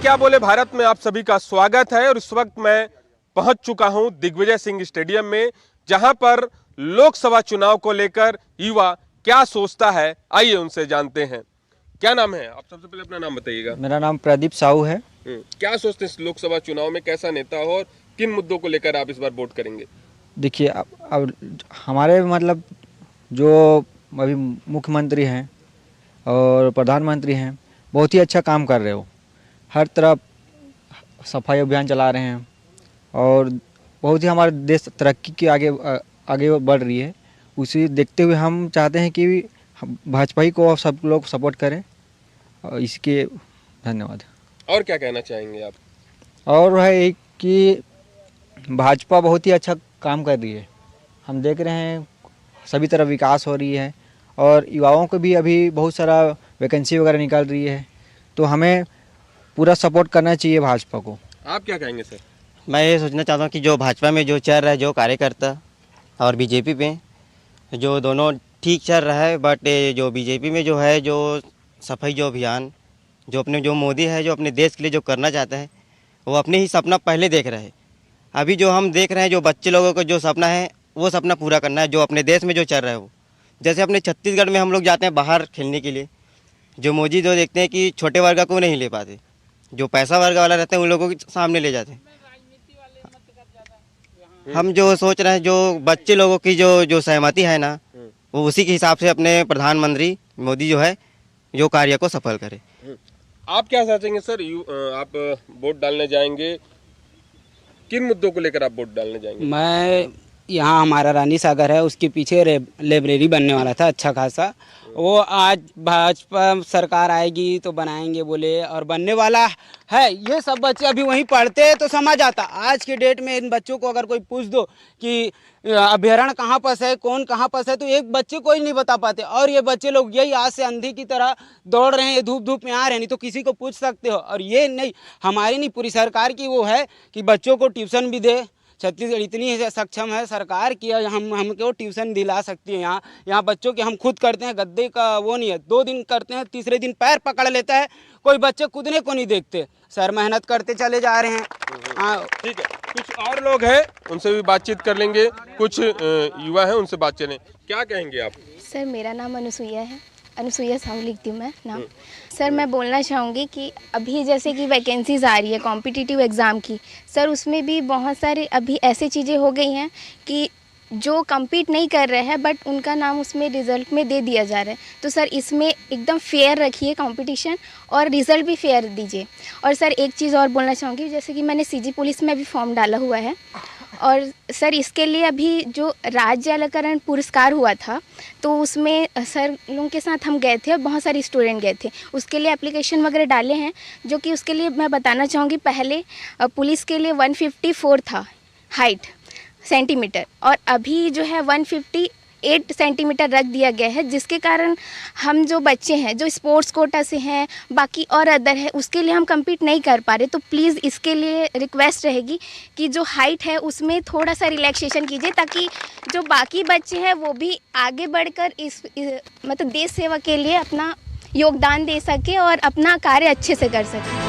क्या बोले भारत में आप सभी का स्वागत है। और इस वक्त मैं पहुंच चुका हूं दिग्विजय सिंह स्टेडियम में, जहां पर लोकसभा चुनाव को लेकर युवा क्या सोचता है, आइए उनसे जानते हैं। क्या नाम है आप? सबसे पहले अपना नाम बताइएगा। मेरा नाम प्रदीप साहू है। क्या सोचते हैं इस लोकसभा चुनाव में कैसा नेता हो और किन मुद्दों को लेकर आप इस बार वोट करेंगे? देखिए अब हमारे मतलब जो अभी मुख्यमंत्री हैं और प्रधानमंत्री हैं, बहुत ही अच्छा काम कर रहे हो। हर तरफ सफाई अभियान चला रहे हैं और बहुत ही हमारा देश तरक्की के आगे बढ़ रही है। उसी देखते हुए हम चाहते हैं कि भाजपा ही को सब लोग सपोर्ट करें। और इसके धन्यवाद। और क्या कहना चाहेंगे आप? और है कि भाजपा बहुत ही अच्छा काम कर रही है। हम देख रहे हैं सभी तरफ विकास हो रही है और युवाओं को भी अभी बहुत सारा वैकेंसी वगैरह निकल रही है, तो हमें पूरा सपोर्ट करना चाहिए भाजपा को। आप क्या कहेंगे सर? मैं ये सोचना चाहता हूँ कि जो भाजपा में जो चल रहा है, जो कार्यकर्ता और बीजेपी में जो दोनों ठीक चल रहा है, बट जो बीजेपी में जो है जो सफाई जो अभियान जो मोदी है जो अपने देश के लिए जो करना चाहता है, वो अपने ही सपना पहले देख रहा है। अभी जो हम देख रहे हैं जो बच्चे लोगों का जो सपना है वो सपना पूरा करना है, जो अपने देश में जो चल रहा है वो। जैसे अपने छत्तीसगढ़ में हम लोग जाते हैं बाहर खेलने के लिए, जो मोदी जो देखते हैं कि छोटे वर्ग को नहीं ले पाते, जो पैसा वर्ग वाला रहता है उन लोगों के सामने ले जाते हैं। हम जो सोच रहे हैं जो बच्चे लोगों की जो सहमति है ना, वो उसी के हिसाब से अपने प्रधानमंत्री मोदी जो है जो कार्य को सफल करे। आप क्या सोचेंगे सर? आप वोट डालने जाएंगे, किन मुद्दों को लेकर आप वोट डालने जाएंगे? मैं यहाँ हमारा रानी सागर है, उसके पीछे लाइब्रेरी बनने वाला था अच्छा खासा। वो आज भाजपा सरकार आएगी तो बनाएंगे बोले, और बनने वाला है। ये सब बच्चे अभी वहीं पढ़ते हैं तो समझ आता। आज के डेट में इन बच्चों को अगर कोई पूछ दो कि अभ्यारण्य कहाँ पर है, कौन कहाँ पर है, तो एक बच्चे को ही नहीं बता पाते। और ये बच्चे लोग यही आज से अंधी की तरह दौड़ रहे हैं, ये धूप धूप में आ रहे हैं। नहीं तो किसी को पूछ सकते हो। और ये नहीं हमारी नहीं, पूरी सरकार की वो है कि बच्चों को ट्यूशन भी दे। छत्तीसगढ़ इतनी सक्षम है सरकार की, हमको ट्यूशन दिला सकती है। यहाँ बच्चों के हम खुद करते हैं, गद्दे का वो नहीं है। 2 दिन करते हैं, तीसरे दिन पैर पकड़ लेता है। कोई बच्चे कूदने को नहीं देखते, सर मेहनत करते चले जा रहे हैं। हाँ ठीक है, कुछ और लोग हैं उनसे भी बातचीत कर लेंगे। कुछ युवा हैं उनसे बात करें। क्या कहेंगे आप? सर मेरा नाम अनुसुईया है, अनुसुईया साहू लिखती हूँ मैं नाम। सर मैं बोलना चाहूँगी कि अभी जैसे कि वैकेंसीज आ रही है कॉम्पिटिटिव एग्ज़ाम की, सर उसमें भी बहुत सारे अभी ऐसी चीज़ें हो गई हैं कि जो कम्पीट नहीं कर रहे हैं बट उनका नाम उसमें रिज़ल्ट में दे दिया जा रहा है। तो सर इसमें एकदम फेयर रखिए कंपटीशन और रिज़ल्ट भी फेयर दीजिए। और सर एक चीज़ और बोलना चाहूँगी, जैसे कि मैंने सीजी पुलिस में भी फॉर्म डाला हुआ है, और सर इसके लिए अभी जो राज्य अलंकरण पुरस्कार हुआ था तो उसमें सर लोगों के साथ हम गए थे और बहुत सारे स्टूडेंट गए थे। उसके लिए एप्लीकेशन वगैरह डाले हैं, जो कि उसके लिए मैं बताना चाहूँगी, पहले पुलिस के लिए 154 था हाइट सेंटीमीटर, और अभी जो है 158 सेंटीमीटर रख दिया गया है, जिसके कारण हम जो बच्चे हैं जो स्पोर्ट्स कोटा से हैं, बाकी और अदर है, उसके लिए हम compete नहीं कर पा रहे। तो प्लीज़ इसके लिए रिक्वेस्ट रहेगी कि जो हाइट है उसमें थोड़ा सा रिलैक्सेशन कीजिए, ताकि जो बाकी बच्चे हैं वो भी आगे बढ़कर इस मतलब देश सेवा के लिए अपना योगदान दे सके और अपना कार्य अच्छे से कर सके।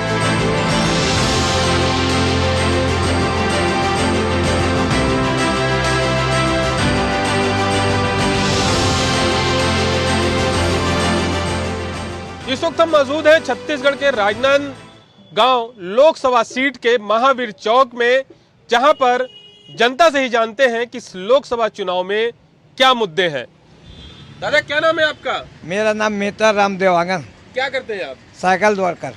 इस वक्त हम मौजूद हैं छत्तीसगढ़ के राजनांदगांव लोकसभा सीट के महावीर चौक में, जहां पर जनता से ही जानते हैं कि इस लोकसभा चुनाव में क्या मुद्दे हैं। दादा क्या नाम है आपका? मेरा नाम मेहता राम देवांगन। क्या करते हैं आप? साइकिल दौड़कर।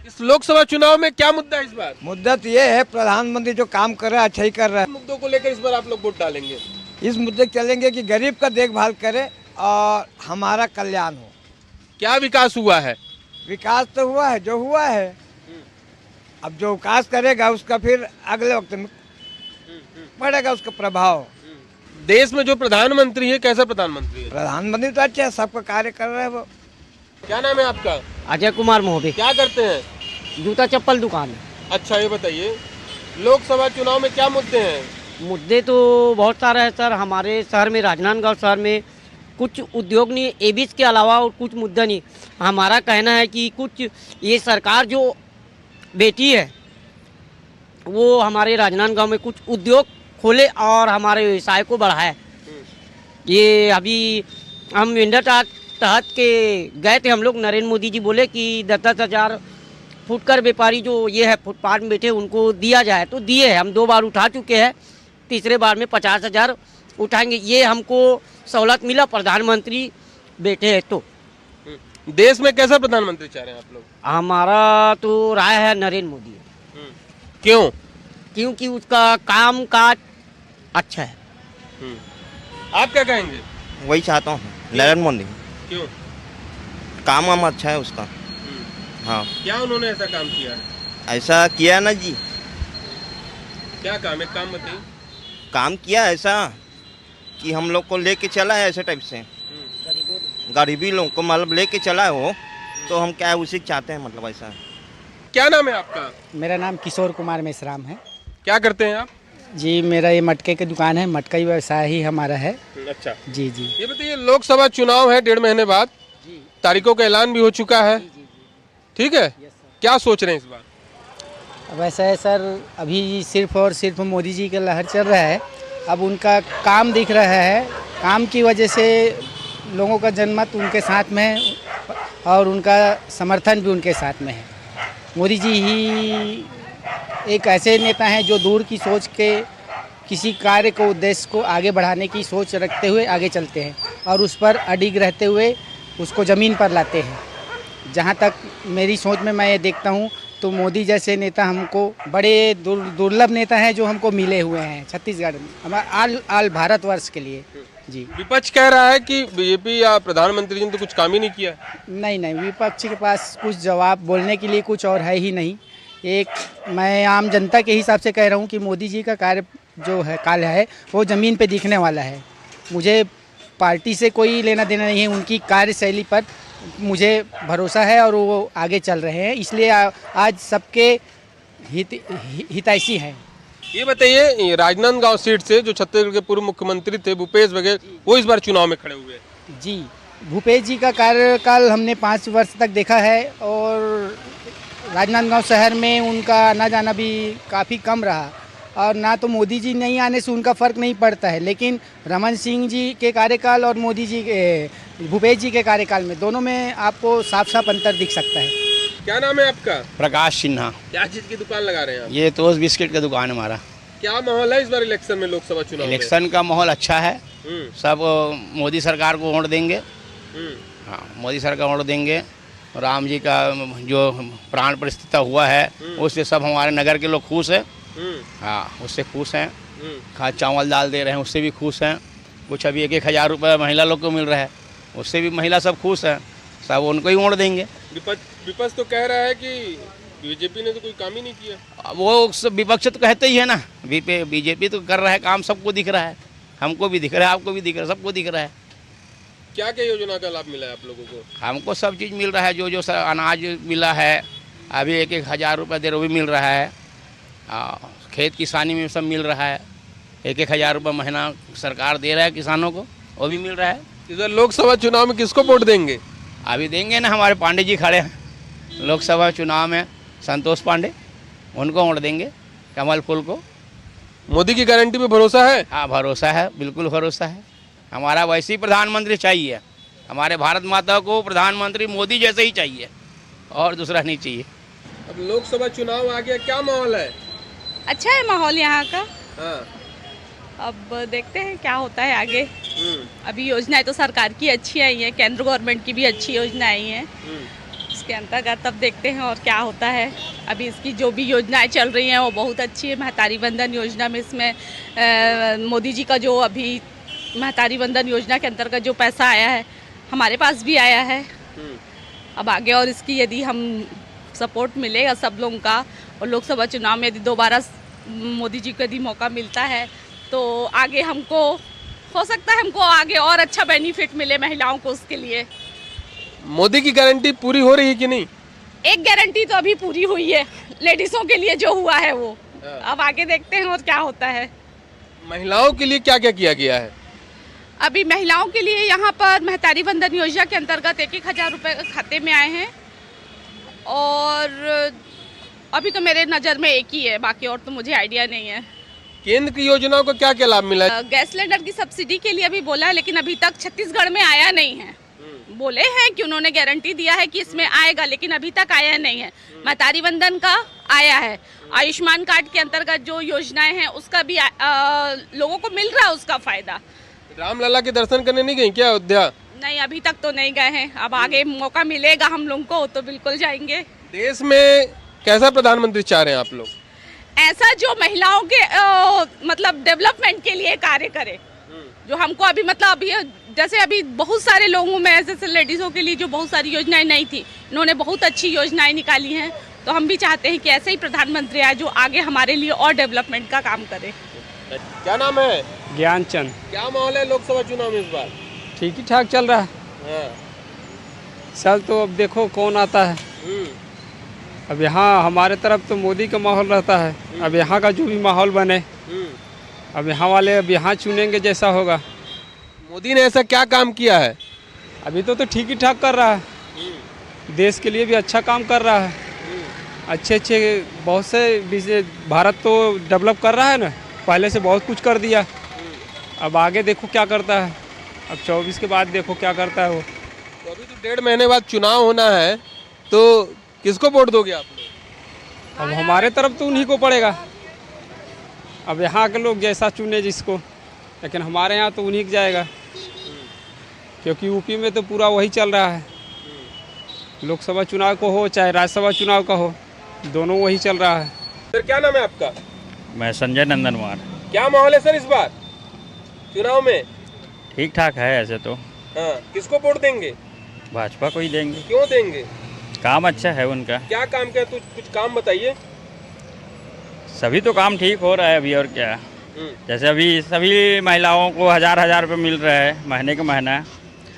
इस लोकसभा चुनाव में क्या मुद्दा है इस बार? मुद्दा तो ये है, प्रधानमंत्री जो काम कर रहा है अच्छा ही कर रहा है। मुद्दों को लेकर इस बार आप लोग वोट डालेंगे? इस मुद्दे चलेंगे कि गरीब का देखभाल करे और हमारा कल्याण हो। क्या विकास हुआ है? विकास तो हुआ है जो हुआ है, अब जो विकास करेगा उसका फिर अगले वक्त में पड़ेगा उसका प्रभाव। देश में जो प्रधानमंत्री है, कैसा प्रधानमंत्री है? प्रधानमंत्री तो अच्छा है, सबका कार्य कर रहे हैं वो। क्या नाम है आपका? अजय कुमार मोहबे। क्या करते हैं? जूता चप्पल दुकान है। अच्छा ये बताइए, लोकसभा चुनाव में क्या मुद्दे हैं? मुद्दे तो बहुत सारे हैं सर। हमारे शहर में, राजनांदगांव शहर में कुछ उद्योग नहीं, एबीस के अलावा और कुछ मुद्दा नहीं। हमारा कहना है कि कुछ ये सरकार जो बेटी है वो हमारे राजनांदगांव में कुछ उद्योग खोले और हमारे व्यवसाय को बढ़ाए। ये अभी हम विंडर तहत के गए थे हम लोग, नरेंद्र मोदी जी बोले कि 10,000 फुटकर व्यापारी जो ये है फुटपाथ में बैठे उनको दिया जाए, तो दिए है। हम 2 बार उठा चुके हैं, तीसरे बार में 50,000 उठाएंगे। ये हमको सहूलत मिला प्रधानमंत्री बैठे है। तो देश में कैसा प्रधानमंत्री चाह रहे हैं आप लोग? हमारा तो राय है नरेंद्र मोदी। क्यों? क्योंकि उसका काम काज अच्छा है। आप क्या कहेंगे? वही चाहता हूँ, नरेंद्र मोदी। क्यों? काम वाम अच्छा है उसका। हाँ, क्या उन्होंने ऐसा काम किया है? ऐसा किया ना जी, क्या काम? एक काम बताइए। काम किया ऐसा कि हम लोग को लेके चला है ऐसे टाइप से, गरीबी लोगों को मतलब लेके चला है वो, तो हम क्या है उसी चाहते हैं, मतलब ऐसा। क्या नाम है आपका? मेरा नाम किशोर कुमार मेश्राम है क्या करते हैं आप? जी। मेरा ये मटके की दुकान है, मटका ही व्यवसाय ही हमारा है। अच्छा जी जी। ये बताइए, लोकसभा चुनाव है 1.5 महीने बाद, तारीखों का ऐलान भी हो चुका है, ठीक है? क्या सोच रहे हैं इस बार? वैसा है सर, अभी सिर्फ और सिर्फ मोदी जी का लहर चल रहा है। अब उनका काम दिख रहा है, काम की वजह से लोगों का जनमत उनके साथ में है और उनका समर्थन भी उनके साथ में है। मोदी जी ही एक ऐसे नेता हैं जो दूर की सोच के किसी कार्य को, उद्देश्य को आगे बढ़ाने की सोच रखते हुए आगे चलते हैं और उस पर अडिग रहते हुए उसको ज़मीन पर लाते हैं। जहाँ तक मेरी सोच में मैं ये देखता हूँ तो मोदी जैसे नेता हमको बड़े दुर्लभ नेता हैं जो हमको मिले हुए हैं छत्तीसगढ़ में, हमारे आल भारतवर्ष के लिए। जी। विपक्ष कह रहा है कि बीजेपी या प्रधानमंत्री जी ने तो कुछ काम ही नहीं किया। नहीं नहीं, विपक्ष के पास कुछ जवाब बोलने के लिए कुछ और है ही नहीं। एक मैं आम जनता के हिसाब से कह रहा हूँ कि मोदी जी का कार्य जो है काल है वो ज़मीन पे दिखने वाला है। मुझे पार्टी से कोई लेना देना नहीं है, उनकी कार्यशैली पर मुझे भरोसा है और वो आगे चल रहे हैं, इसलिए आज सबके हितैषी हैं। ये बताइए, राजनांदगांव सीट से जो छत्तीसगढ़ के पूर्व मुख्यमंत्री थे भूपेश बघेल, वो इस बार चुनाव में खड़े हुए हैं। जी, भूपेश जी का कार्यकाल हमने 5 वर्ष तक देखा है और राजनांदगांव शहर में उनका आना जाना भी काफ़ी कम रहा और ना तो मोदी जी नहीं आने से उनका फ़र्क नहीं पड़ता है, लेकिन रमन सिंह जी के कार्यकाल और मोदी जी के भूपेश जी के कार्यकाल में दोनों में आपको साफ साफ अंतर दिख सकता है। क्या नाम है आपका? प्रकाश सिन्हा। क्या चीज की दुकान लगा रहे हैं आप? ये टोस्ट बिस्किट का दुकान है हमारा। क्या माहौल है इस बार इलेक्शन में, लोकसभा चुनाव में? इलेक्शन का माहौल अच्छा है, सब मोदी सरकार को वोट देंगे। हाँ, मोदी सरकार वोट देंगे। राम जी का जो प्राण प्रतिष्ठा हुआ है उससे सब हमारे नगर के लोग खुश हैं। हाँ, उससे खुश हैं। खाद चावल दाल दे रहे हैं, उससे भी खुश हैं। कुछ अभी 1,000 रुपये महिला लोग को मिल रहा है, उससे भी महिला सब खुश हैं, सब उनको ही वोट देंगे। विपक्ष तो कह रहा है कि बीजेपी ने तो कोई काम ही नहीं किया। वो सब विपक्ष तो कहते ही है ना, बीजेपी तो कर रहा है काम, सबको दिख रहा है, हमको भी दिख रहा है, आपको भी दिख रहा है, सबको दिख रहा है। क्या क्या योजना का लाभ मिला है आप लोगों को? हमको सब चीज़ मिल रहा है, जो जो अनाज मिला है, अभी 1,000 रुपये दे रहे वो भी मिल रहा है। खेत किसानी में सब मिल रहा है, 1,000 रुपये महीना सरकार दे रहा है किसानों को, वो भी मिल रहा है। इधर लोकसभा चुनाव में किसको वोट देंगे? अभी देंगे ना, हमारे पांडे जी खड़े हैं लोकसभा चुनाव में, संतोष पांडे, उनको वोट देंगे, कमल फूल को। मोदी की गारंटी पे भरोसा है? हाँ, भरोसा है, बिल्कुल भरोसा है। हमारा वैसे ही प्रधानमंत्री चाहिए, हमारे भारत माता को प्रधानमंत्री मोदी जैसे ही चाहिए और दूसरा नहीं चाहिए। अब लोकसभा चुनाव आ गया, क्या माहौल है? अच्छा है माहौल यहाँ का। हाँ। अब देखते हैं क्या होता है आगे। अभी योजनाएं तो सरकार की अच्छी आई हैं, केंद्र गवर्नमेंट की भी अच्छी योजना आई हैं, इसके अंतर्गत अब देखते हैं और क्या होता है। अभी इसकी जो भी योजनाएं चल रही हैं वो बहुत अच्छी है। महतारी वंदन योजना में इसमें मोदी जी का जो अभी महतारी वंदन योजना के अंतर्गत जो पैसा आया है हमारे पास भी आया है। अब आगे और इसकी यदि हम सपोर्ट मिलेगा सब लोगों का और लोकसभा चुनाव में यदि दोबारा मोदी जी को यदि मौका मिलता है तो आगे हमको हो सकता है हमको आगे और अच्छा बेनिफिट मिले महिलाओं को, उसके लिए। मोदी की गारंटी पूरी हो रही है कि नहीं? एक गारंटी तो अभी पूरी हुई है, लेडीजों के लिए जो हुआ है वो। अब आगे देखते हैं और क्या होता है। महिलाओं के लिए क्या क्या किया गया है? अभी महिलाओं के लिए यहाँ पर महतारी वंदन योजना के अंतर्गत 1,000 रुपये खाते में आए हैं अभी तो मेरे नज़र में एक ही है, बाकी और तो मुझे आइडिया नहीं है। केंद्र की योजनाओं का क्या क्या लाभ मिला है? गैस सिलेंडर की सब्सिडी के लिए अभी बोला है, लेकिन अभी तक छत्तीसगढ़ में आया नहीं है। बोले हैं कि उन्होंने गारंटी दिया है कि इसमें आएगा, लेकिन अभी तक आया नहीं है। महतारी वंदन का आया है, आयुष्मान कार्ड के अंतर्गत जो योजनाएं हैं उसका भी लोगों को मिल रहा है उसका फायदा। रामलला के दर्शन करने नहीं गई क्या अयोध्या? नहीं, अभी तक तो नहीं गए हैं। अब आगे मौका मिलेगा हम लोग को तो बिल्कुल जाएंगे। देश में कैसा प्रधानमंत्री चाह रहे हैं आप लोग? ऐसा जो महिलाओं के मतलब डेवलपमेंट के लिए कार्य करे, जो हमको अभी मतलब अभी जैसे अभी बहुत सारे लोगों में ऐसे लेडीज़ों के लिए जो बहुत सारी योजनाएं नहीं थी, इन्होंने बहुत अच्छी योजनाएं निकाली हैं। तो हम भी चाहते हैं कि ऐसे ही प्रधानमंत्री आए जो आगे हमारे लिए और डेवलपमेंट का काम करे। क्या नाम है? ज्ञानचंद। क्या माहौल है लोकसभा चुनाव में इस बार? ठीक ही ठाक चल रहा है। हाँ। चल तो अब देखो कौन आता है। अब यहाँ हमारे तरफ तो मोदी का माहौल रहता है। अब यहाँ का जो भी माहौल बने, अब यहाँ वाले अब यहाँ चुनेंगे जैसा होगा। मोदी ने ऐसा क्या काम किया है? अभी तो ठीक ही ठाक कर रहा है, देश के लिए भी अच्छा काम कर रहा है। अच्छे अच्छे बहुत से बिजनेस भारत तो डेवलप कर रहा है ना, पहले से बहुत कुछ कर दिया। अब आगे देखो क्या करता है, अब 24 के बाद देखो क्या करता है वो। तो अभी तो 1.5 महीने बाद चुनाव होना है, तो किसको वोट दोगे आप लोग? अब हमारे तरफ तो उन्हीं को पड़ेगा। अब यहाँ के लोग जैसा चुने जिसको, लेकिन हमारे यहाँ तो उन्हीं को जाएगा, क्योंकि यूपी में तो पूरा वही चल रहा है। लोकसभा चुनाव को हो चाहे राज्यसभा चुनाव का हो, दोनों वही चल रहा है। सर क्या नाम है आपका? मैं संजय नंदन कुमार। क्या माहौल है सर इस बार चुनाव में? ठीक ठाक है ऐसे तो। हाँ, किसको वोट देंगे? भाजपा को ही देंगे। क्यों देंगे? काम अच्छा है उनका। क्या काम किया? कुछ काम बताइए। सभी तो काम ठीक हो रहा है अभी, और क्या। जैसे अभी सभी महिलाओं को 1000 रुपये मिल रहा है महीने का महीना,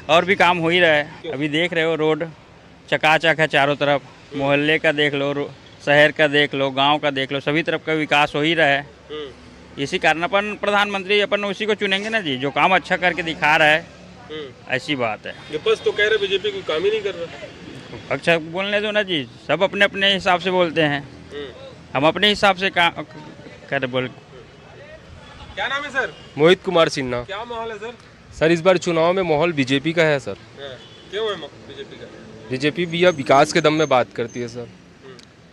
और भी काम हो ही रहा है। अभी देख रहे हो रोड चकाचक है चारों तरफ, मोहल्ले का देख लो, शहर का देख लो, गांव का देख लो, सभी तरफ का विकास हो ही रहा है। इसी कारण अपन प्रधानमंत्री अपन उसी को चुनेंगे ना जी, जो काम अच्छा करके दिखा रहा है। ऐसी बात है। विपक्ष तो कह रहे बीजेपी कोई काम ही नहीं कर रहा। अच्छा बोलने दो ना जी, सब अपने अपने हिसाब से बोलते हैं, हम अपने हिसाब से कर बोल। क्या नाम है सर? मोहित कुमार सिन्हा। क्या माहौल है सर? सर इस बार चुनाव में माहौल बीजेपी का है सर। क्यों है बीजेपी का? बीजेपी भी अब विकास के दम में बात करती है सर,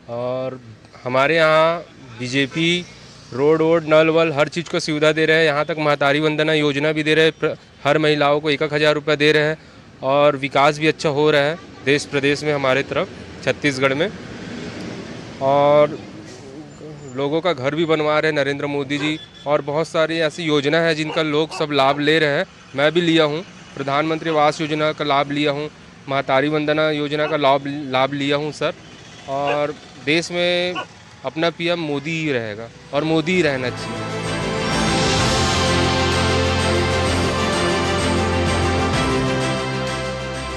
और हमारे यहाँ बीजेपी रोड वोड नल वल हर चीज़ को सुविधा दे रहे हैं। यहाँ तक महतारी वंदना योजना भी दे रहे हैं, हर महिलाओं को 1000 रुपये दे रहे हैं, और विकास भी अच्छा हो रहा है देश प्रदेश में, हमारे तरफ छत्तीसगढ़ में। और लोगों का घर भी बनवा रहे हैं नरेंद्र मोदी जी, और बहुत सारी ऐसी योजना है जिनका लोग सब लाभ ले रहे हैं। मैं भी लिया हूँ, प्रधानमंत्री आवास योजना का लाभ लिया हूँ, महतारी वंदना योजना का लाभ लिया हूँ सर। और देश में अपना पीएम मोदी ही रहेगा, और मोदी ही रहना चाहिए।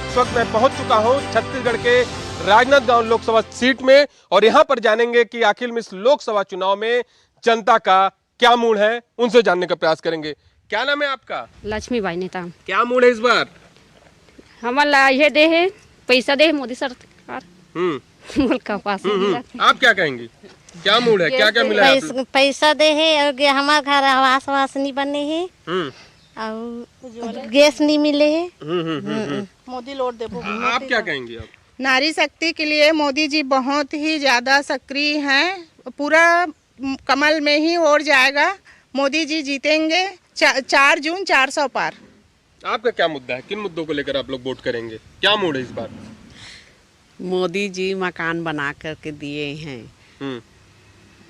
इस वक्त मैं पहुंच चुका हूं छत्तीसगढ़ के राजनांदगांव लोकसभा सीट में, और यहां पर जानेंगे कि आखिर में इस लोकसभा चुनाव में जनता का क्या मूड है, उनसे जानने का प्रयास करेंगे। क्या नाम है आपका? लक्ष्मीबाई नेता। क्या मूड है इस बार? हमारा ये दे है पैसा दे मोदी सरकार। मुल्क का पास आप क्या कहेंगे? क्या मूड है, क्या क्या मिला है? पैसा दे है, और हमारे घर आवास वास नहीं बने है, और गैस नहीं मिले है। मोदी लौट दे। आप क्या कहेंगे? आप नारी शक्ति के लिए मोदी जी बहुत ही ज्यादा सक्रिय हैं, पूरा कमल में ही वोट जाएगा, मोदी जी जीतेंगे। 4 जून 400 पार। आपका क्या मुद्दा है? किन मुद्दों को लेकर आप लोग वोट करेंगे? क्या मूड है इस बार? मोदी जी मकान बना करके दिए हैं,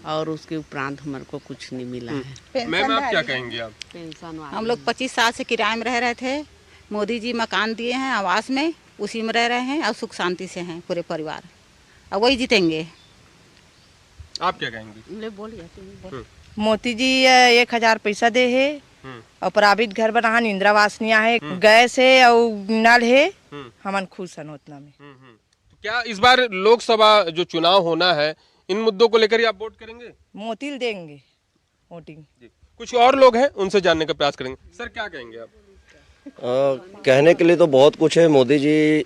और उसके उपरांत हमारे को कुछ नहीं मिला है। मैम आप क्या कहेंगे? आप पेंशन हम लोग 25 साल से किराए में रह रहे थे, मोदी जी मकान दिए हैं आवास में, उसी में रह रहे हैं, और सुख शांति से हैं पूरे परिवार, और वही जीतेंगे। आप क्या कहेंगे? बोलिए। मोदी जी 1000 पैसा दे है, और प्राइवेट घर बना, इंदिरावासनिया है, गैस है, और नल है, हमन खुश हैं उतना में। क्या इस बार लोकसभा जो चुनाव होना है, इन मुद्दों को लेकर ही आप वोट करेंगे? मोदी देंगे वोटिंग। कुछ और लोग हैं, उनसे जानने का प्रयास करेंगे। सर क्या कहेंगे आप? कहने के लिए तो बहुत कुछ है। मोदी जी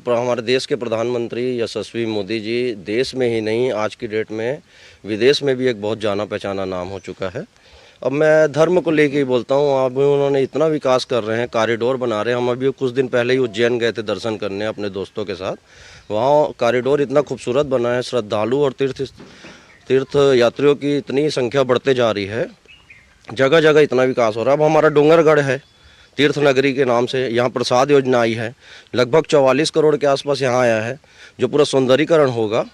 हमारे देश के प्रधानमंत्री यशस्वी मोदी जी देश में ही नहीं, आज की डेट में विदेश में भी एक बहुत जाना पहचाना नाम हो चुका है। अब मैं धर्म को लेके ही बोलता हूँ। अब उन्होंने इतना विकास कर रहे हैं, कॉरिडोर बना रहे हैं। हम अभी कुछ दिन पहले ही उज्जैन गए थे दर्शन करने अपने दोस्तों के साथ। वहाँ कॉरिडोर इतना खूबसूरत बना है, श्रद्धालु और तीर्थ यात्रियों की इतनी संख्या बढ़ते जा रही है, जगह जगह इतना विकास हो रहा है। अब हमारा डोंगरगढ़ है तीर्थ नगरी के नाम से, यहाँ प्रसाद योजना आई है, लगभग 44 करोड़ के आसपास यहाँ आया है, जो पूरा सौंदर्यीकरण होगा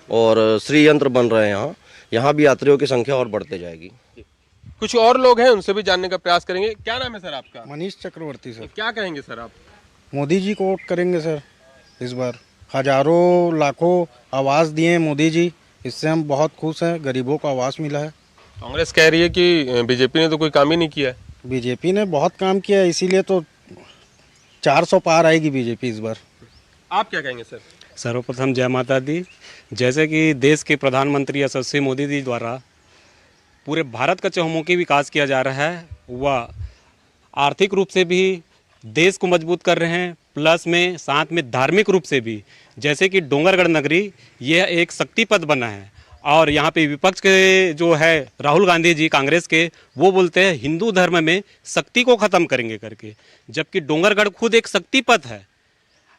और श्री यंत्र बन रहे हैं यहाँ भी यात्रियों की संख्या और बढ़ते जाएगी। कुछ और लोग हैं, उनसे भी जानने का प्रयास करेंगे। क्या नाम है सर आपका? मनीष चक्रवर्ती सर। क्या कहेंगे सर आप? मोदी जी को वोट करेंगे सर। इस बार हजारों लाखों आवास दिए हैं मोदी जी, इससे हम बहुत खुश हैं। गरीबों को आवास मिला है। कांग्रेस कह रही है कि बीजेपी ने तो कोई काम ही नहीं किया है। बीजेपी ने बहुत काम किया है, इसीलिए तो 400 पार आएगी बीजेपी इस बार। आप क्या कहेंगे सर? सर्वप्रथम जय माता दी। जैसे कि देश के प्रधानमंत्री यशस्वी मोदी जी द्वारा पूरे भारत का चहुमुखी विकास किया जा रहा है, वह आर्थिक रूप से भी देश को मजबूत कर रहे हैं, प्लस में साथ में धार्मिक रूप से भी। जैसे कि डोंगरगढ़ नगरी यह एक शक्ति पद बना है, और यहाँ पे विपक्ष के जो है राहुल गांधी जी कांग्रेस के, वो बोलते हैं हिंदू धर्म में शक्ति को ख़त्म करेंगे करके, जबकि डोंगरगढ़ खुद एक शक्ति पथ है।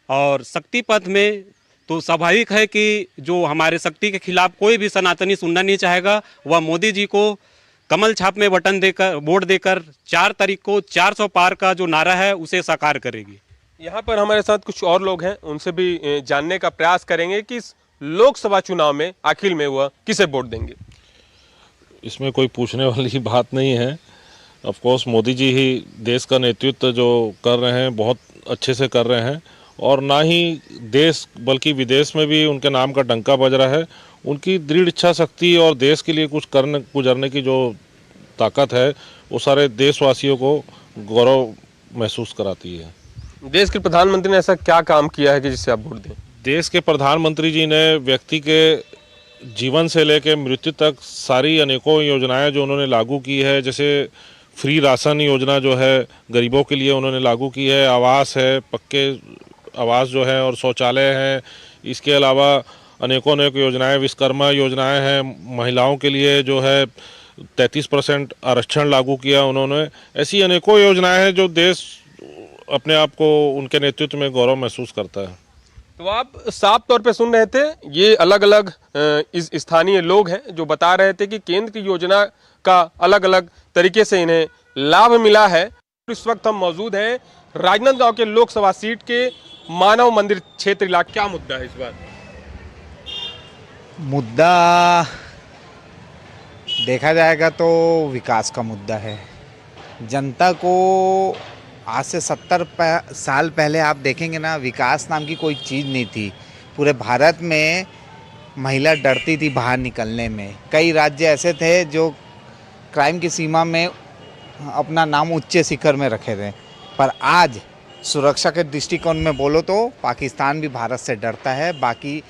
और शक्ति पथ में तो स्वाभाविक है कि जो हमारे शक्ति के खिलाफ कोई भी सनातनी सुनना नहीं चाहेगा, वह मोदी जी को कमल छाप में बटन देकर वोट देकर 4 तारीख को 400 पार का जो नारा है उसे साकार करेगी। यहाँ पर हमारे साथ कुछ और लोग हैं, उनसे भी जानने का प्रयास करेंगे कि लोकसभा चुनाव में आखिर में वह किसे वोट देंगे। इसमें कोई पूछने वाली बात नहीं है। ऑफ कोर्स मोदी जी ही देश का नेतृत्व जो कर रहे हैं बहुत अच्छे से कर रहे हैं, और ना ही देश बल्कि विदेश में भी उनके नाम का डंका बज रहा है। उनकी दृढ़ इच्छा शक्ति और देश के लिए कुछ गुजरने की जो ताकत है, वो सारे देशवासियों को गौरव महसूस कराती है। देश के प्रधानमंत्री ने ऐसा क्या काम किया है कि जिससे आप वोट दें? देश के प्रधानमंत्री जी ने व्यक्ति के जीवन से लेकर मृत्यु तक सारी अनेकों योजनाएं जो उन्होंने लागू की है, जैसे फ्री राशन योजना जो है गरीबों के लिए उन्होंने लागू की है, आवास है, पक्के आवास जो है और शौचालय हैं। इसके अलावा अनेकों योजनाएं, विश्वकर्मा योजनाएं हैं, महिलाओं के लिए जो है 33% आरक्षण लागू किया उन्होंने। ऐसी अनेकों योजनाएं हैं जो देश अपने आप को उनके नेतृत्व में गौरव महसूस करता है। तो आप साफ तौर पे सुन रहे थे, ये अलग अलग इस स्थानीय लोग हैं जो बता रहे थे कि केंद्र की योजना का अलग अलग तरीके से इन्हें लाभ मिला है। इस वक्त हम मौजूद हैं राजनांदगांव के लोकसभा सीट के मानव मंदिर क्षेत्र इलाके। क्या मुद्दा है इस बार? मुद्दा देखा जाएगा तो विकास का मुद्दा है। जनता को आज से 70 साल पहले आप देखेंगे ना, विकास नाम की कोई चीज़ नहीं थी। पूरे भारत में महिला डरती थी बाहर निकलने में। कई राज्य ऐसे थे जो क्राइम की सीमा में अपना नाम उच्च शिखर में रखे थे, पर आज सुरक्षा के दृष्टिकोण में बोलो तो पाकिस्तान भी भारत से डरता है। बाकी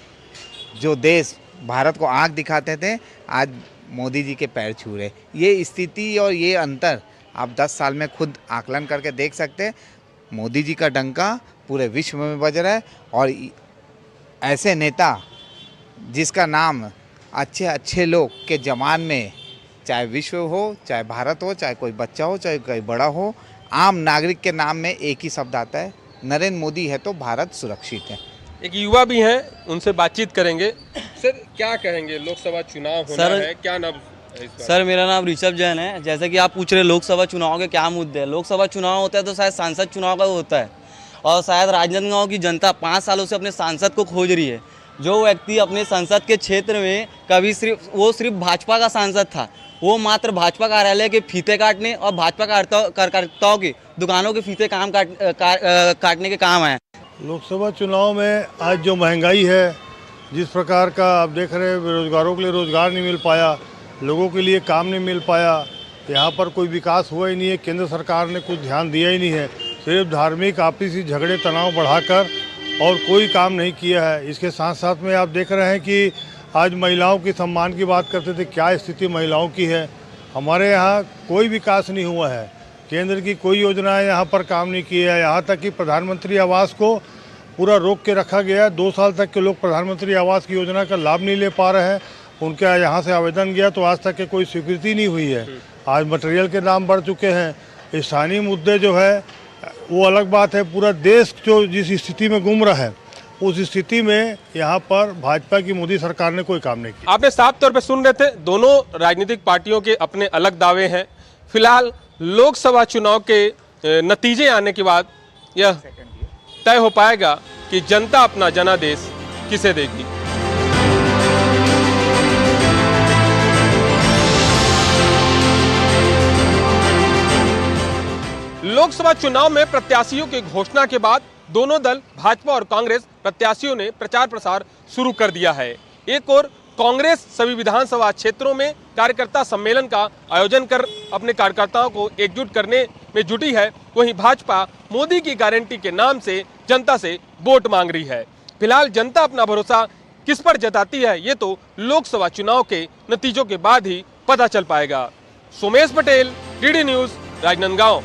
जो देश भारत को आंख दिखाते थे, आज मोदी जी के पैर छू रहे। ये स्थिति और ये अंतर आप 10 साल में खुद आकलन करके देख सकते हैं। मोदी जी का डंका पूरे विश्व में बज रहा है, और ऐसे नेता जिसका नाम अच्छे अच्छे लोग के जमान में, चाहे विश्व हो, चाहे भारत हो, चाहे कोई बच्चा हो, चाहे कोई बड़ा हो, आम नागरिक के नाम में एक ही शब्द आता है, नरेंद्र मोदी है तो भारत सुरक्षित है। एक युवा भी हैं, उनसे बातचीत करेंगे। सर क्या कहेंगे, लोकसभा चुनाव होना है, क्या नाम? सर मेरा नाम ऋषभ जैन है। जैसे कि आप पूछ रहे लोकसभा चुनाव के क्या मुद्दे हैं। लोकसभा चुनाव होता है तो शायद सांसद चुनाव का होता है, और शायद राजनांदगांव की जनता 5 सालों से अपने सांसद को खोज रही है। जो व्यक्ति अपने संसद के क्षेत्र में कभी सिर्फ भाजपा का सांसद था, वो मात्र भाजपा कार्यालय के फीते काटने और भाजपा कार्यकर्ताओं की दुकानों के फीते काटने के काम आए। लोकसभा चुनाव में आज जो महंगाई है, जिस प्रकार का आप देख रहे हैं, बेरोजगारों के लिए रोजगार नहीं मिल पाया, लोगों के लिए काम नहीं मिल पाया, यहाँ पर कोई विकास हुआ ही नहीं है। केंद्र सरकार ने कुछ ध्यान दिया ही नहीं है, सिर्फ धार्मिक आपसी झगड़े तनाव बढ़ाकर और कोई काम नहीं किया है। इसके साथ साथ में आप देख रहे हैं कि आज महिलाओं के सम्मान की बात करते थे, क्या स्थिति महिलाओं की है। हमारे यहाँ कोई विकास नहीं हुआ है, केंद्र की कोई योजनाएं यहाँ पर काम नहीं की है। यहाँ तक कि प्रधानमंत्री आवास को पूरा रोक के रखा गया है। 2 साल तक के लोग प्रधानमंत्री आवास की योजना का लाभ नहीं ले पा रहे हैं। उनके यहाँ से आवेदन गया तो आज तक के कोई स्वीकृति नहीं हुई है। आज मटेरियल के दाम बढ़ चुके हैं। स्थानीय मुद्दे जो है वो अलग बात है। पूरा देश जो जिस स्थिति में घूम रहा है उस स्थिति में यहाँ पर भाजपा की मोदी सरकार ने कोई काम नहीं किया। आपने साफ तौर पे सुन रहे थे, दोनों राजनीतिक पार्टियों के अपने अलग दावे हैं। फिलहाल लोकसभा चुनाव के नतीजे आने के बाद यह तय हो पाएगा कि जनता अपना जनादेश किसे देगी। लोकसभा चुनाव में प्रत्याशियों की घोषणा के बाद दोनों दल भाजपा और कांग्रेस प्रत्याशियों ने प्रचार प्रसार शुरू कर दिया है। एक और कांग्रेस सभी विधानसभा क्षेत्रों में कार्यकर्ता सम्मेलन का आयोजन कर अपने कार्यकर्ताओं को एकजुट करने में जुटी है, वहीं भाजपा मोदी की गारंटी के नाम से जनता से वोट मांग रही है। फिलहाल जनता अपना भरोसा किस पर जताती है ये तो लोकसभा चुनाव के नतीजों के बाद ही पता चल पाएगा। Somesh Patel, DD news, Rajnandgaon.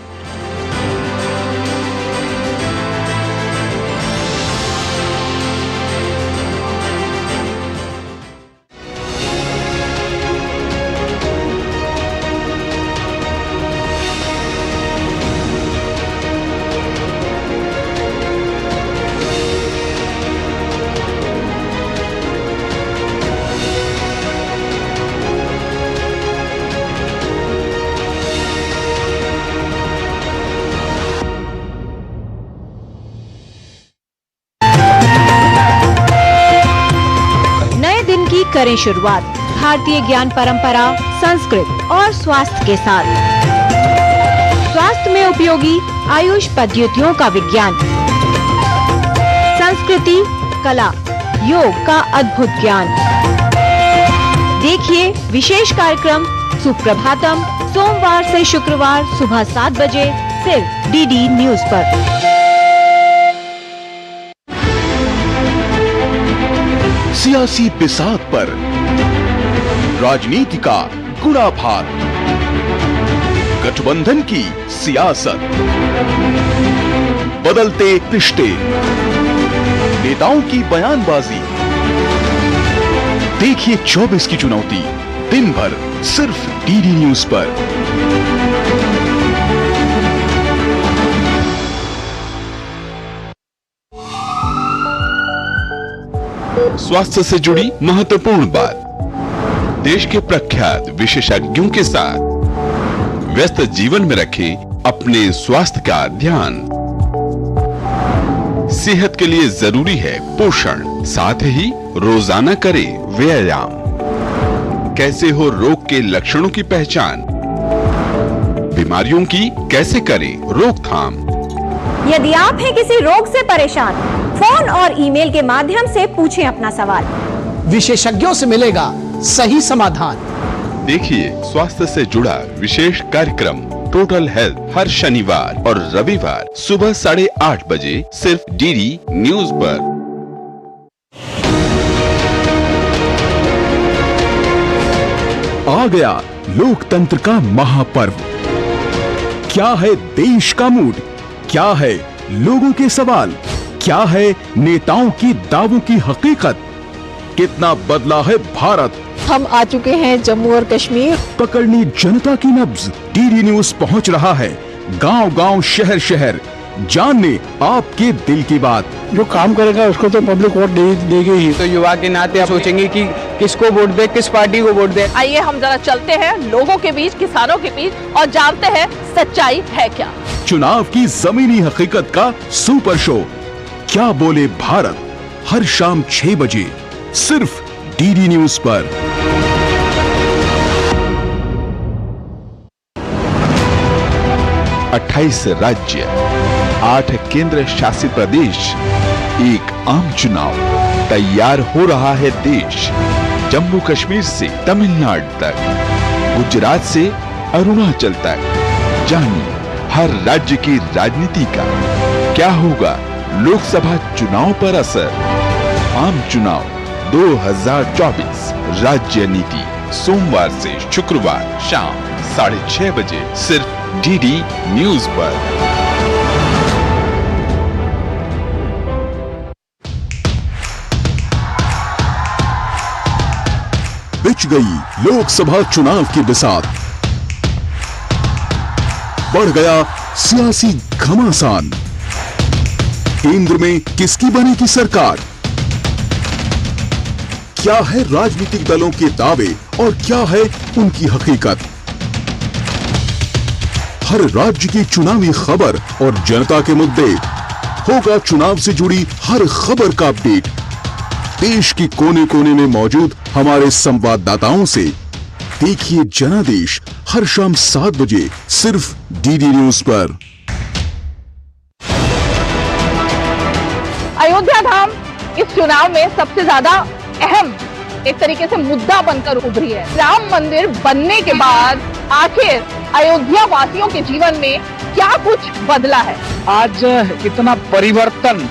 करें शुरुआत भारतीय ज्ञान परंपरा, संस्कृत और स्वास्थ्य के साथ। स्वास्थ्य में उपयोगी आयुष पद्धतियों का विज्ञान, संस्कृति, कला, योग का अद्भुत ज्ञान। देखिए विशेष कार्यक्रम सुप्रभातम सोमवार से शुक्रवार सुबह 7 बजे सिर्फ डीडी न्यूज पर। सियासी बिसात पर राजनीति का गुणाभार, गठबंधन की सियासत, बदलते रिश्ते, नेताओं की बयानबाजी। देखिए 24 की चुनौती दिन भर सिर्फ डीडी न्यूज पर। स्वास्थ्य से जुड़ी महत्वपूर्ण बात, देश के प्रख्यात विशेषज्ञों के साथ व्यस्त जीवन में रखें अपने स्वास्थ्य का ध्यान। सेहत के लिए जरूरी है पोषण, साथ ही रोजाना करें व्यायाम। कैसे हो रोग के लक्षणों की पहचान, बीमारियों की कैसे करें रोकथाम। यदि आप हैं किसी रोग से परेशान, फोन और ईमेल के माध्यम से पूछें अपना सवाल, विशेषज्ञों से मिलेगा सही समाधान। देखिए स्वास्थ्य से जुड़ा विशेष कार्यक्रम टोटल हेल्थ हर शनिवार और रविवार सुबह 8:30 बजे सिर्फ डीडी न्यूज पर। आ गया लोकतंत्र का महापर्व। क्या है देश का मूड, क्या है लोगों के सवाल, क्या है नेताओं की दावों की हकीकत, कितना बदला है भारत। हम आ चुके हैं जम्मू और कश्मीर। पकड़नी जनता की नब्ज। डीडी न्यूज पहुंच रहा है गांव-गांव, शहर-शहर, जानने आपके दिल की बात। जो काम करेगा उसको तो पब्लिक वोट देगी ही। तो युवा के नाते आप सोचेंगे कि किसको वोट दे, किस पार्टी को वोट दे। आइए हम जरा चलते हैं लोगों के बीच, किसानों के बीच और जानते हैं सच्चाई है क्या। चुनाव की जमीनी हकीकत का सुपर शो क्या बोले भारत, हर शाम 6 बजे सिर्फ डीडी न्यूज पर। अट्ठाईस राज्य, 8 केंद्र शासित प्रदेश, एक आम चुनाव। तैयार हो रहा है देश, जम्मू कश्मीर से तमिलनाडु तक, गुजरात से अरुणाचल तक। जानिए हर राज्य की राजनीति का क्या होगा लोकसभा चुनाव पर असर। आम चुनाव 2024 राज्य नीति सोमवार से शुक्रवार शाम 6:30 बजे सिर्फ डीडी न्यूज पर। बिछ गई लोकसभा चुनाव की बिसात, बढ़ गया सियासी घमासान। केंद्र में किसकी बनेगी सरकार? क्या है राजनीतिक दलों के दावे और क्या है उनकी हकीकत? हर राज्य की चुनावी खबर और जनता के मुद्दे, होगा चुनाव से जुड़ी हर खबर का अपडेट। देश के कोने कोने में मौजूद हमारे संवाददाताओं से देखिए जनादेश हर शाम 7 बजे सिर्फ डीडी न्यूज पर। अयोध्या धाम इस चुनाव में सबसे ज्यादा अहम एक तरीके से मुद्दा बनकर उभरी है। राम मंदिर बनने के बाद आखिर अयोध्या वासियों के जीवन में क्या कुछ बदला है? आज इतना परिवर्तन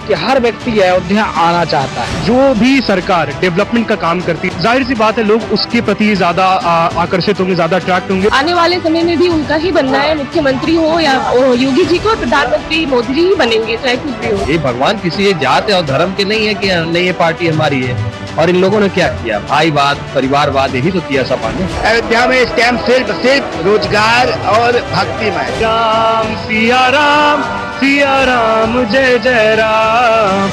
कि हर व्यक्ति अयोध्या आना चाहता है। जो भी सरकार डेवलपमेंट का काम करती है, जाहिर सी बात है लोग उसके प्रति ज्यादा आकर्षित होंगे, ज्यादा अट्रैक्ट होंगे। आने वाले समय में भी उनका ही बनना है, मुख्यमंत्री हो या योगी जी को, प्रधानमंत्री मोदी जी ही बनेंगे, चाहे कुछ भी हो। ये भगवान किसी जात और धर्म के नहीं है कि नहीं ये पार्टी हमारी है। और इन लोगों ने क्या किया? भाईवाद, परिवारवाद, यही तो किया सपा ने। अयोध्या में स्कैम सिर्फ रोजगार और भक्ति में। राम सिया राम जय जय राम।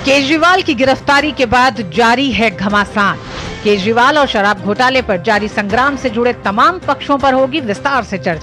केजरीवाल की गिरफ्तारी के बाद जारी है घमासान। केजरीवाल और शराब घोटाले पर जारी संग्राम से जुड़े तमाम पक्षों पर होगी विस्तार से चर्चा।